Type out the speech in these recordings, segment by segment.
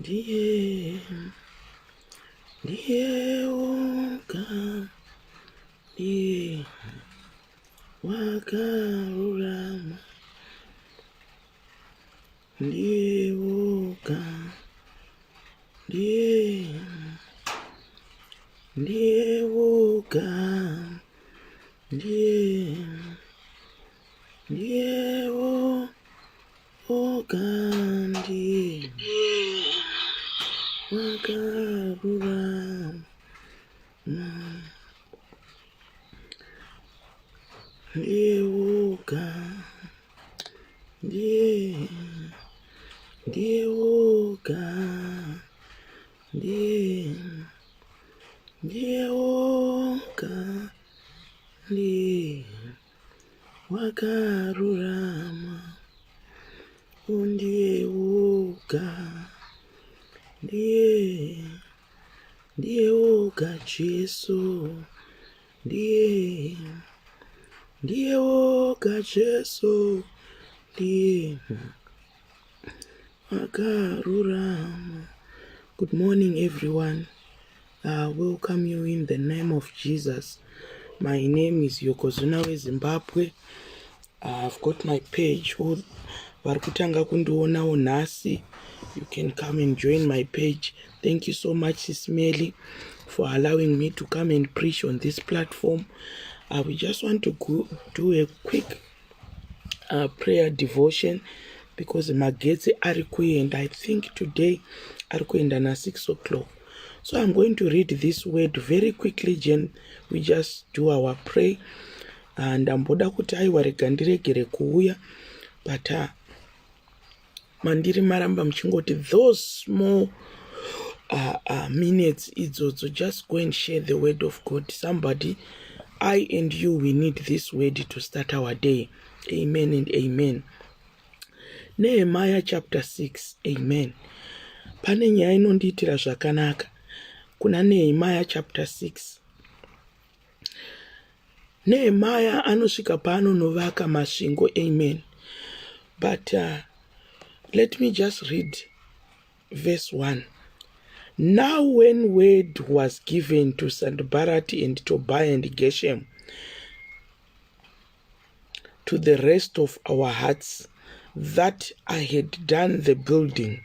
ndiye woga, ndiye wakarurama, ndiye woga, ndiye woga, ndiye woga, ndiye wakarurama, ndiye woga, ndiye woga, ndiye woga, ndiye wakarurama, ndiye woga, ndiye woga Jesu, ndiye woga Jesu, ndiye wakarurama. Good morning, everyone. Welcome you in the name of Jesus. My name is Yoko, weZimbabwe. I've got my page. Varikutanga kundionawo nhasi. You can come and join my page. Thank you so much, SIS MELLY, for allowing me to come and preach on this platform. We just want to do a quick prayer devotion because Magetse Arikwe, and I think today Arikwe and 6 o'clock. So I'm going to read this word very quickly, Jen. We just do our prayer. And amboda kuti aiwaregandiregere kuuya, but mandiri maramba mchingoti those small minutes idzodzo, just go and share the word of God. Somebody, I and you, we need this word to start our day. Amen and amen. Nehemiah chapter 6. Amen. Pane nyaya inondiitira zvakanaka. Kuna Nehemiah chapter 6. Nehemiah anosvika paanonovaka masvingo. Amen. But let me just read verse 1. Now when word was given to Sanballat and Tobiah and Geshem, to the rest of our hearts, that I had done the building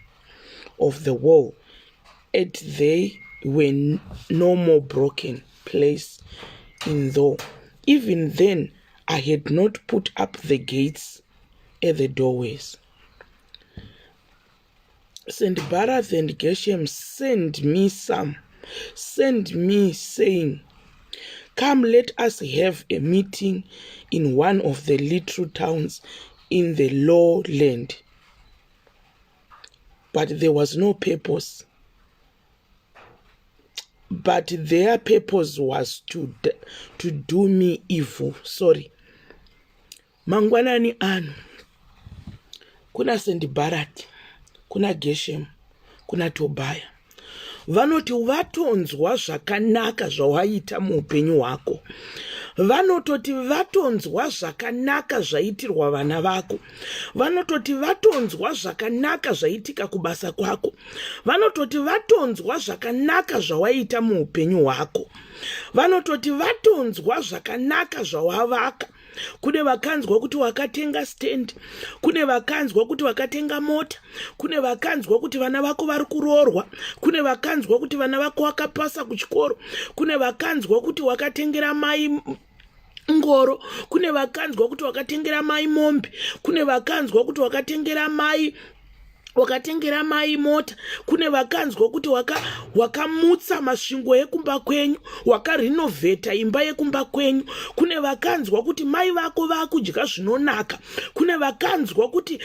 of the wall, and there were no more broken place in though. Even then I had not put up the gates at the doorways. Sanballat and Geshem sent me saying, come, let us have a meeting in one of the little towns in the lowland. But there was no purpose. But their purpose was to do me evil. Sorry. Mangwanani anu. Kuna Sanballat, kuna Geshem, kuna Tobiah. Vanoti vatonzwa zvakanaka zvawaita muupenyu hwako. Vanototi vatonzwa zvakanaka zvaitirwa vana vako. Vanototi vatonzwa zvakanaka zvaitika kubasa kwako. Vanototi vatonzwa zvakanaka zvawaita muupenyu hwako. Vanototi vatonzwa zvakanaka zvawavaka. Kune vakanzwa kuti wakatenga stand, kune vakanzwa kuti wakatenga mota, kune vakanzwa kuti vana vako vari kuroorwa, kune vakanzwa kuti vana vako vakapasa kuchikoro, kune vakanzwa kuti wakatengera mai ngoro, kune vakanzwa kuti wakatengera mai mombe, kune vakanzwa kuti wakatengera mai mota, kune vakanzwa kuti wakamutsa masvingo ekumba kwenyu, wakarinovheta imba yekumba kwenyu, kune vakanzwa kuti mai vako vakudya zvinonaka, kune vakanzwa kuti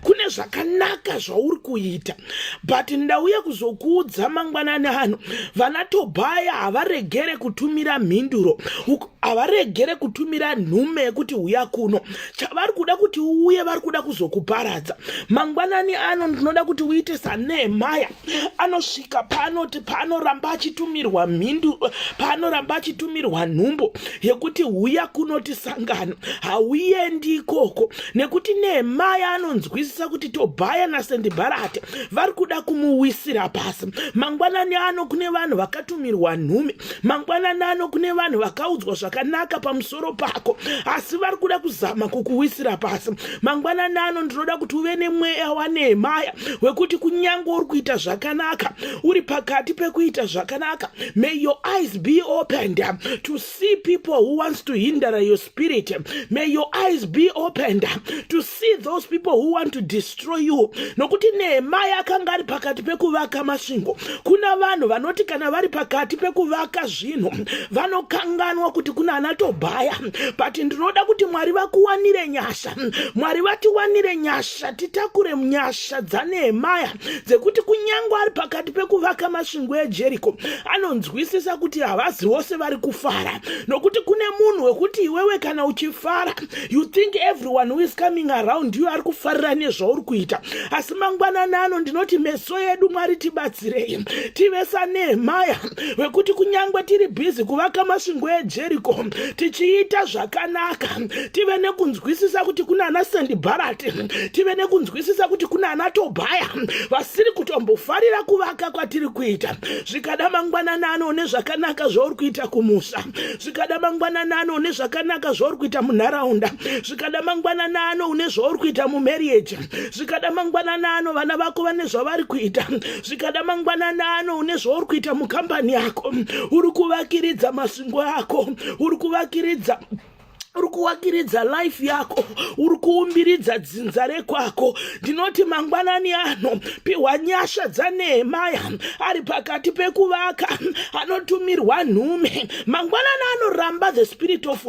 kune zvakanaka zvauri kuita. But ndauya kuzokuudza mangwanani ano, vana Tobiah havaregere kutumira mhinduro, havaregere kutumira nhume yekuti uya kuno. Chavari kuda kuti uye vari kuda kuzokuparadza. Mangwanani ano ndinoda kuti uite saNehemaya anosvika panoti panoramba achitumirwa mhindu, panoramba achitumirwa nhumbo yekuti huya kunoti sangano, hauendi ikoko, nekuti Nehemaya anonzwisisa kuti Tobhaya naSendibharati vari kuda kumuwisira pasi. Mangwanani ano kune vanhu vakatumirwa nhume, mangwanani ano kune vanhu vakaudzwa zvakanaka pamusoro pako, asi vari kuda kuzama kukuwisira pasi. Mangwanani ano ndinoda kuti uve nemweya waNehemaya wekuti kunyange uri kuita zvakanaka, uri pakati pekuita zvakanaka, may your eyes be opened to see people who wants to hinder your spirit. May your eyes be opened to see those people who want to destroy you. Nokuti Nehemaya akanga ari pakati pekuvaka masvingo. Kuna vanhu vanoti kana vari pakati pekuvaka zvinhu vanokanganwa kuti kuna ana Tobhaya, but ndinoda kuti Mwari vakuwanire nyasha, Mwari vatiwanire nyasha, titakure nyasha dzaNehemaya dzekuti kunyange ari pakati pekuvaka masvingo eJeriko anonzwisisa kuti havazi vose vari kufara. Nokuti kune munhu wekuti iwewe kana uchifara, you think everyone who is coming around you ari kufarira nezvauri kuita, asi mangwanani ano ndinoti meso edu Mwari tibatsirei tive saNehemaya wekuti kunyange tiri busy kuvaka masvingo eJeriko tichiita zvakanaka, tive nekunzwisisa kuti kuna ana Sendibharati, tive nekunzwisisa kuti kuna ana Tobhaya vasiri kutombofarira kuvaka kwatiri kuita. Zvikada mangwanani ano nezvakanaka zvauri kuita kumusha, zvikada mangwanani ano nezvakanaka zvauri kuita munharaunda, zvikada mangwanani ano nezvauri kuita mumarriage, zvikada mangwanani ano vana vako vane zvavari kuita, zvikada mangwanani ano nezvauri kuita mukambani yako, uri kuvakiridza masvingo yako, uri kuvakiridza life yako, uri kuumbiridza dzinza rekwako. Ndinoti mangwanani ano pihwa nyasha dzaNehemaya ari pakati pekuvaka, anotumirwa nhume. Mangwanani anoramba the spirit of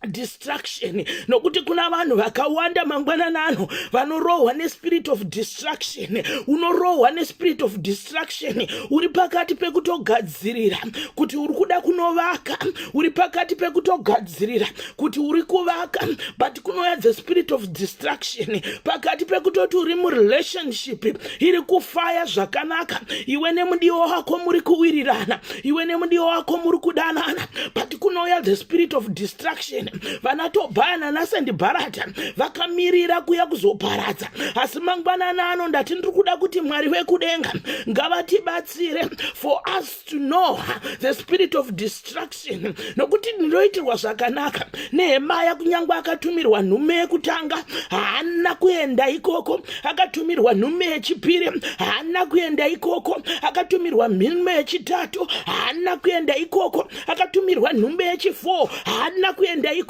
distraction, nokuti kuna vanhu vakawanda mangwanani ano vanorohwa nespirit of distraction. Unorohwa nespirit of distraction uri pakati pekutogadzirira kuti uri kuda kunovaka, uri pakati pekutogadzirira kuti uri kuvaka, but kunouya the spirit of distraction pakati pekutoti uri murelationship iri kufaya zvakanaka, iwe nemudiwa wako muri kuwirirana, iwe nemudiwa wako muri kudanana, but kunouya the spirit of distraction. Vana Tobhaya naSendibharati vakamirira kuya kuzoparadza, asi mangwanani ano ndati ndiri kuda kuti Mwari wekudenga ngavatibatsire for us to know the spirit of distraction, nokuti ndinoitirwa zvakanaka. Nehemaya kunyange akatumirwa nhume yekutanga haana kuenda ikoko, akatumirwa nhume yechipiri haana kuenda ikoko, akatumirwa nhume yechitatu haana kuenda ikoko, akatumirwa nhume yechi4 haana kuenda ikoko.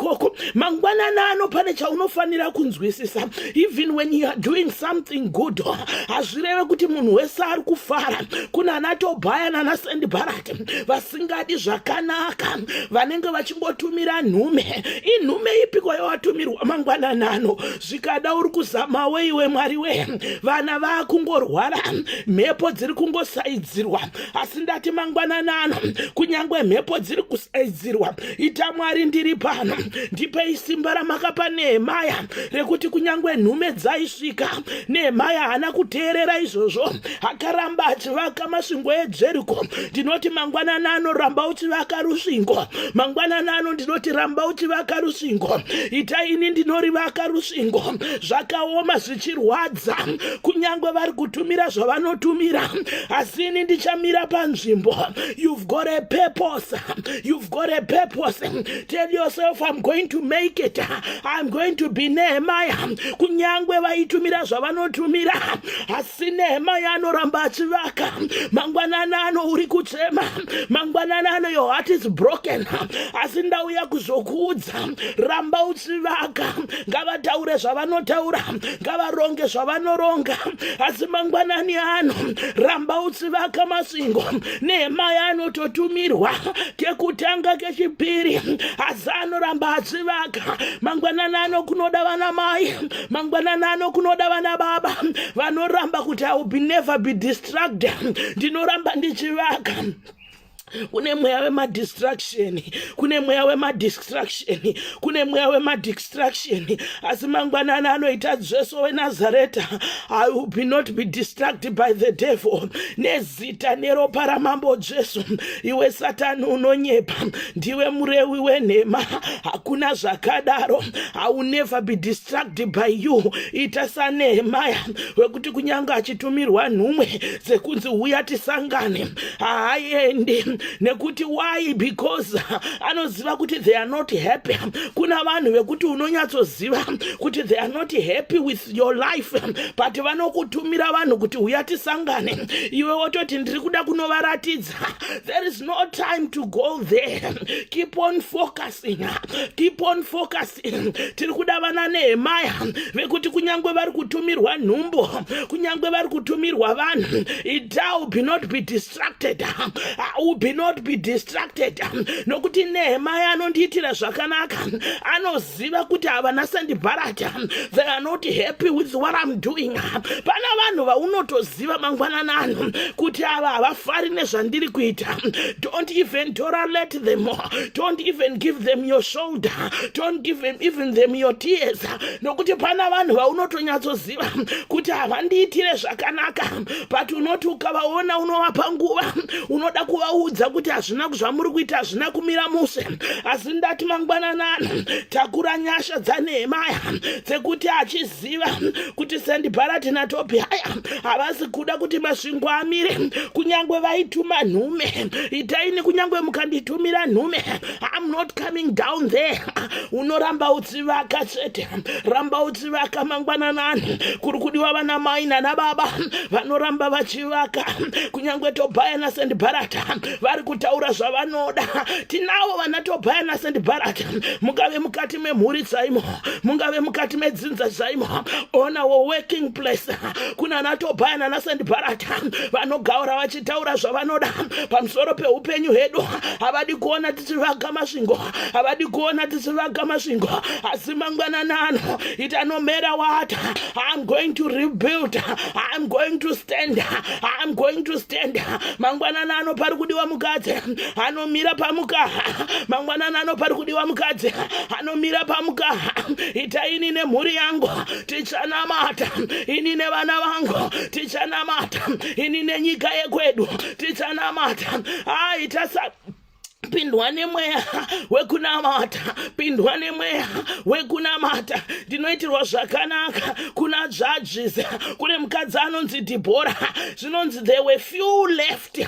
Mangwanani ano pane chaunofanira kunzwisisa, even when you are doing something good, hazvireve kuti munhu wese ari kufara. Kuna ana Tobhaya naSendibharati vasingadi zvakanaka, vanenge vachingotumira nhume. Inhume ipiko yawatumirwa mangwanani ano? Zvikada uri kuzamawo iwe Mwari we, vana vakungorwara, mhepo dziri kungosaidzirwa, asi ndati mangwanani ano kunyange mhepo dziri kusaidzirwa, ita Mwari ndiri pano, ndipei simba ramakapa Nehemaya rekuti kunyange nhume dzaisvika, Nehemaya haana kuteerera izvozvo, akaramba achivaka masvingo eJeriko. Ndinoti mangwanani ano ramba uchivaka rusvingo, mangwanani ano ndinoti ramba uchivaka rusvingo. Ita ini ndinorivaka rusvingo, zvakaoma zvichirwadza, kunyange vari kutumira zvavanotumira, asi ini ndichamira panzvimbo. You've got a purpose, you've got a purpose. Tell yourself, I'm going to make it, I'm going to be Nehemaya. Kunyange vaitumira zvavanotumira, asi Nehemaya anoramba achivaka. Mangwanani ano uri kuchema, mangwanani ano your heart is broken, asi ndauya kuzokuudza, ramba uchivaka. Ngavataure zvavanotaura, ngavaronge zvavanoronga, asi mangwanani ano ramba uchivaka masvingo. Nehemaya anototumirwa kekutanga kechipiri, asi anoramba achivaka. Mangwanani ano kunoda vana mai, mangwanani ano kunoda vana baba vanoramba kuti I will never be distracted, ndinoramba ndichivaka. kune mweya wemadistraction, kune mweya wemadistraction, kune mweya wemadistraction. Asi mangwanani anoita Jesu weNazareta, I will not be distracted by the devil. Nezita neropa ramambo Jesu, iwe Satani unonyepa, ndiwe murewi wenhema, hakuna zvakadaro. I will never be distracted by you. Ita saNehemia wekuti kunyanga achitumirwa nhume dzekunzi uya tisangane, haaendi. Nekuti why? Because anoziva kuti they are not happy. Kuna vanhu vekuti unonyatsoziva kuti they are not happy with your life, but vanokutumira vanhu kuti uya tisangane, iwe wototi ndiri kuda kunovaratidza. There is no time to go there. Keep on focusing, keep on focusing. Tiri kuda vana Nehemia vekuti kunyangwe vari kutumirwa nhumbo, kunyangwe vari kutumirwa vanhu, it will not be distracted. Be not be distracted. Nokuti Nehemia anondiitira zvakanaka, anoziva kuti havana Sanbalati, they are not happy with what I'm doing. Pana vanhu vaunotoziva mangwanani kuti ava havafari nezvandiri kuita. Don't even tolerate them, don't even give them your shoulder, don't give them even them your tears. Nokuti pana vanhu vaunotonyatsoziva kuti havandiitire zvakanaka, but unoti ukavaona unovapa nguva, unoda kuvaudza kuti hazvina zvamuri kuita hazvina kumira mushe. Asi ndati mangwanani takura nyasha dzaNehemia dzekuti achiziva kuti Sanbalati naTobhiya havasi kuda kuti masvingo amire. Kunyangwe vaituma nhume, itaini kunyangwe mukanditumira nhume, I'm not coming down there. Unoramba utsivaka chete, ramba utsivaka mangwanani. Kuri kudiwa vana mai nana baba vanoramba vachivaka. Kunyangwe Tobhiya naSanbalati vari kutaura zvavanoda. Tinavo vana Tobhiya naSanbalati, mungave mukati memhuri dzaimo, mungave mukati medzinza dzaimo, on our working place, kuna naTobhiya naSanbalati vanogaura vachitaura zvavanoda pamusoro peupenyu hwedu. Havadi kuona tichivaka masvingo, havadi kuona tichivaka masvingo. Asi mangwanani ano, it no matter what, I'm going to rebuild, I'm going to stand, I'm going to stand. Mangwanani ano pari kudiwa mukadzi anomira pamukaha, mangwanani ano pari kudiwa mukadzi anomira pamukaha. Itaini nemhuri yangu tichanamata, ini nevana vangu tichanamata, ini nenyika yekwedu tichanamata. Itasa pindwa nemweya wekunamata, pindwa nemweya wekunamata. Ndinoitirwa zvakanaka kuna judges, kune mukadzi anonzi Dibhora, zvinonzi there were few left.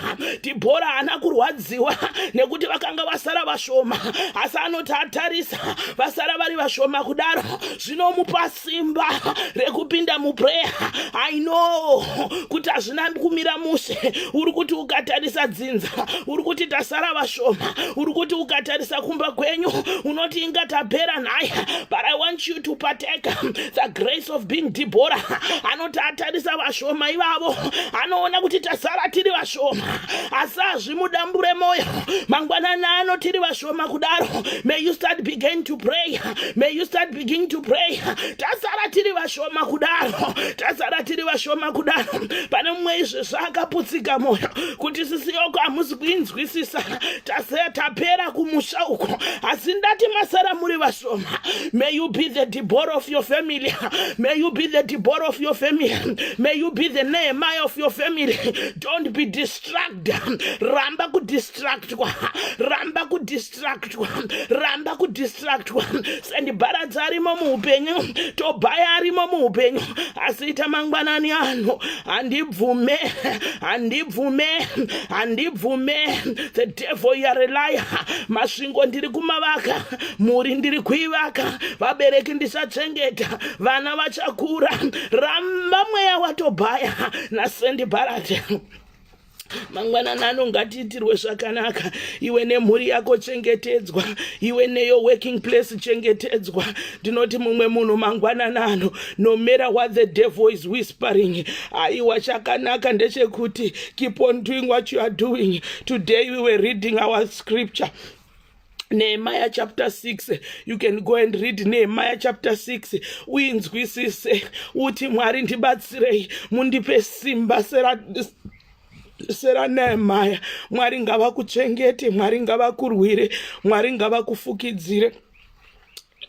Dibhora haana kurwadziwa nekuti vakanga vasara vashoma, asi anoti atarisa vasara vari vashoma kudaro zvinomupa simba rekupinda muprayer. I know kuti hazvina kumira mushe, uri kuti ukatarisa dzinza uri kuti tasara vashoma, uri kuti ukatarisa kumba kwenyu unoti ingatapera naye. But I want you to partake the grace of being Deborah. Anoti atarisa vashoma ivavo, anoona kuti tasara tiri vashoma, asi hazvimudambure moyo. Mangwanani ano tiri vashoma kudaro. May you start begin to pray, may you start begin to pray. Tasara tiri vashoma kudaro, tasara tiri vashoma kudaro. Pane mumwe izvi zvakaputsika moyo kuti sisi Yoko hamusi kuinzwisisa, tapera kumusha uko, asi ndati masara muri vashoma. May you be the Deborah of your family, may you be the Deborah of your family, may you be the Nehemia of your family. Don't be distracted. Ramba kudistractwa, ramba kudistractwa, ramba kudistractwa. Sanbalati arimo muupenyu, Tobhiya arimo muupenyu, asi ita mangwanani ano handibvume, handibvume, handibvume. The devil, you are a liar. Masvingo ndiri kumavaka, muri ndiri kuivaka, vabereki ndisachengeta, vana vachakura. Ramba mweya waTobhiya naSanbalati. Mangwanani ano ngatiitirwe zvakanaka. Iwe nemhuri yako chengetedzwa, iwe neyo working place chengetedzwa. Ndinoti mumwe munhu mangwanani ano, no matter what the devil is whispering, aiwa chakanaka ndechekuti keep on doing what you are doing. Today we were reading our scripture, Nehemiah chapter 6. You can go and read Nehemiah chapter 6. Uinzwisise uti Mwari ndibatsirei, mundipe simba Sera Nehemiah, Mwari ngavakuchengete, Mwari ngavakurwire, Mwari ngavakufukidzire.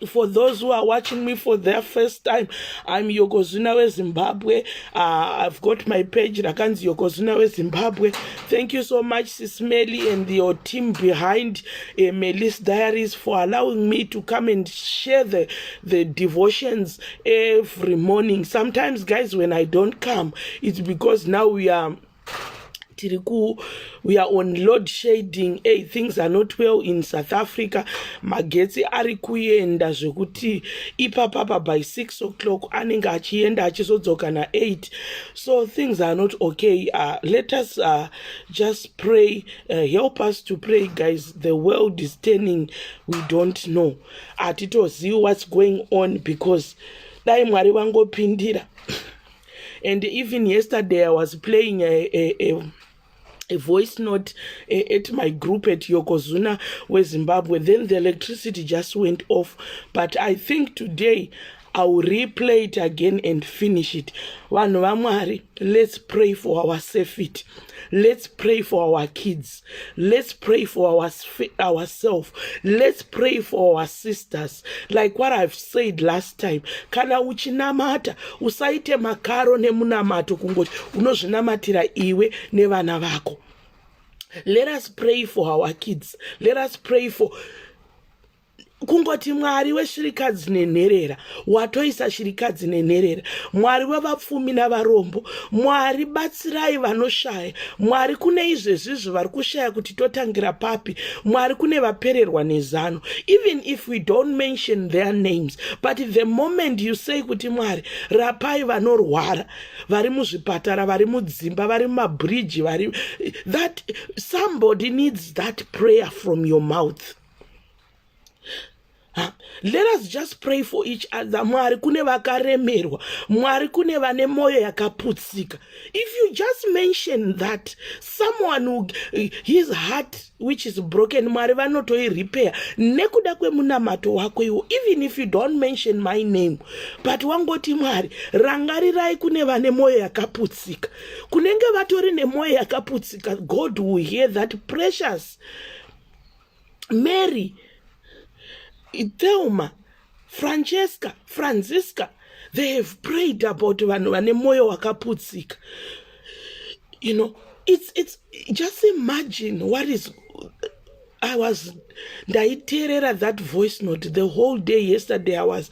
For those who are watching me for their first time, I'm Yoko weZimbabwe. I've got my page, Rakanzi Yoko weZimbabwe. Thank you so much, SIS MELLY and your team behind Melly's Diaries for allowing me to come and share the devotions every morning. Sometimes, guys, when I don't come, it's because now we are on load shedding. Hey, things are not well in South Africa. Magetsi ari kuenda zvekuti ipapapa by 6 o'clock anenge achienda achizodzoka na 8. So things are not okay. Let us just pray. Help us to pray, guys. The world is turning. We don't know. Atitozivi what's going on because dai Mwari vangopindira. And even yesterday I was playing a voice note at my group at Yoko weZimbabwe. Then the electricity just went off. But I think today I will replay it again and finish it. Vanhu vaMwari, let's pray for our safety. Let's pray for our kids. Let's pray for ourselves. Let's pray for our sisters. Like what I've said last time. Kana uchinamata, usaite makaro nemunamato kungoti unozvinamatira iwe nevana vako. Let us pray for our kids. Let us pray for kungoti Mwari weshirikadzi nenherera, watoisa shirikadzi nenherera, Mwari wavapfumi navarombo, Mwari batsirai vanoshaya, Mwari kune izvezvizvi vari kushaya kuti totangira papi, Mwari kune vapererwa nezano. Even if we don't mention their names, but the moment you say kuti Mwari rapai vanorwara, vari muzvipatara, vari mudzimba, vari mumabridge, that somebody needs that prayer from your mouth. Let us just pray for each other. Mwari kune vakaremerwa, Mwari kune vane moyo yakaputsika. If you just mention that, someone who his heart which is broken, Mwari vanotoi repair nekuda kwemunamato wako iwo. Even if you don't mention my name, but wangoti Mwari rangarirai kune vane moyo yakaputsika. Kunenge vatori nemoyo yakaputsika, God will hear that. Precious Mary, Thelma, Francesca, Francisca, they have prayed about vanhu vane moyo wakaputsika. You know, it's just imagine what is. I was ndaiterera that voice note the whole day yesterday. I was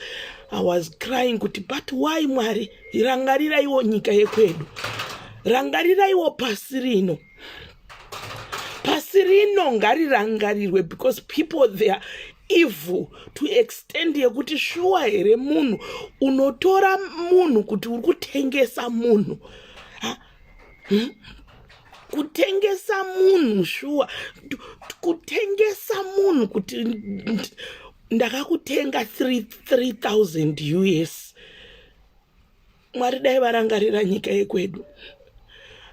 crying kuti, but why Mwari rangariraiwo nyika yekwedu, rangariraiwo pasi rino. Pasi rino ngarirangarirwe because people there evil to extend yekuti shuwa here munhu unotora munhu kuti uri kutengesa munhu. Kutengesa munhu shuwa, kutengesa munhu kuti ndakakutenga 3,000 US. Mwari dai varangarira nyika yekwedu,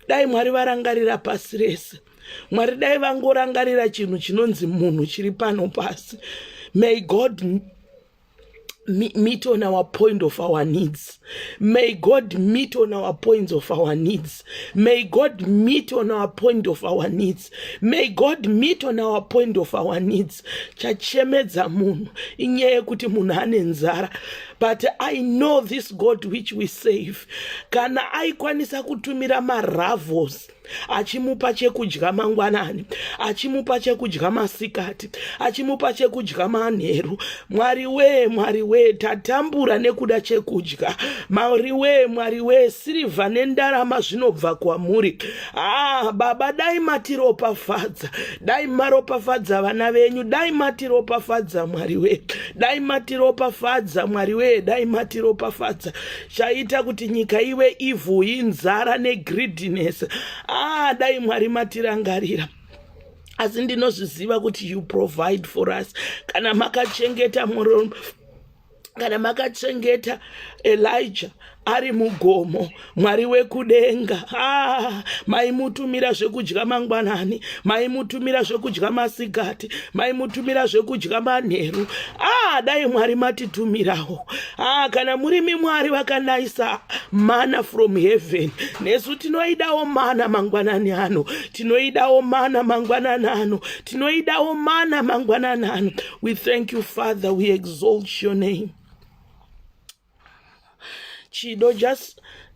dai Mwari varangarira pasi rese, Mwari dai vangorangarira chinhu chinonzi munhu chiri pano pasi. May God meet on our point of our needs. May God meet on our points of our needs. May God meet on our point of our needs. May God meet on our point of our needs. Chachemedza munhu inyaya yekuti munhu ane nzara. But I know this God which we save. Kana aikwanisa kutumira maravos achimupa chekudya mangwanani, achimupa chekudya masikati, achimupa chekudya manheru. Mwari we tatambura nekuda chekudya. Mwari we sirivha nendarama zvinobva kwamuri. Baba, dai matiropafadza, dai maropafadza vana venyu, dai matiropafadza Mwari we, dai matiropafadza Mwari we, dai matiropafadza. Chaita kuti nyika iwe ivhu, inzara negreediness. Dai Mwari matirangarira. Asi ndinozviziva kuti you provide for us. Kana makachengeta Kana makachengeta Elijah, ari mugomo, Mwari wekudenga. Maimutumira zvekudya mangwanani, maimutumira zvekudya masikati, maimutumira zvekudya manheru. Dai Mwari matitumirawo. Kana murimi Mwari wakanaisa mana from heaven, nesu tinoidawo mana mangwanani ano, tinoidawo mana mangwanani ano, tinoidawo mana mangwanani ano. We thank you, Father. We exalt your name. Chido,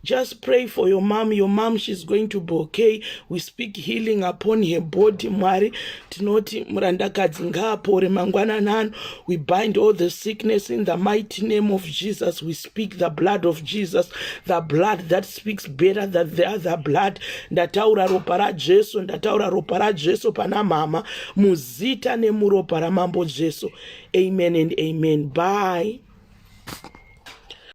just pray for your mom. Your mom, she's going to be okay. We speak healing upon her body, Mwari. Tinoti murandakadzi ngaapore mangwanani. We bind all the sickness in the mighty name of Jesus. We speak the blood of Jesus, the blood that speaks better than the other blood. Ndataura ropa raJesu, ndataura ropa raJesu pana mama, muzita nemuropa ramambo Jesu. Amen and amen. Bye.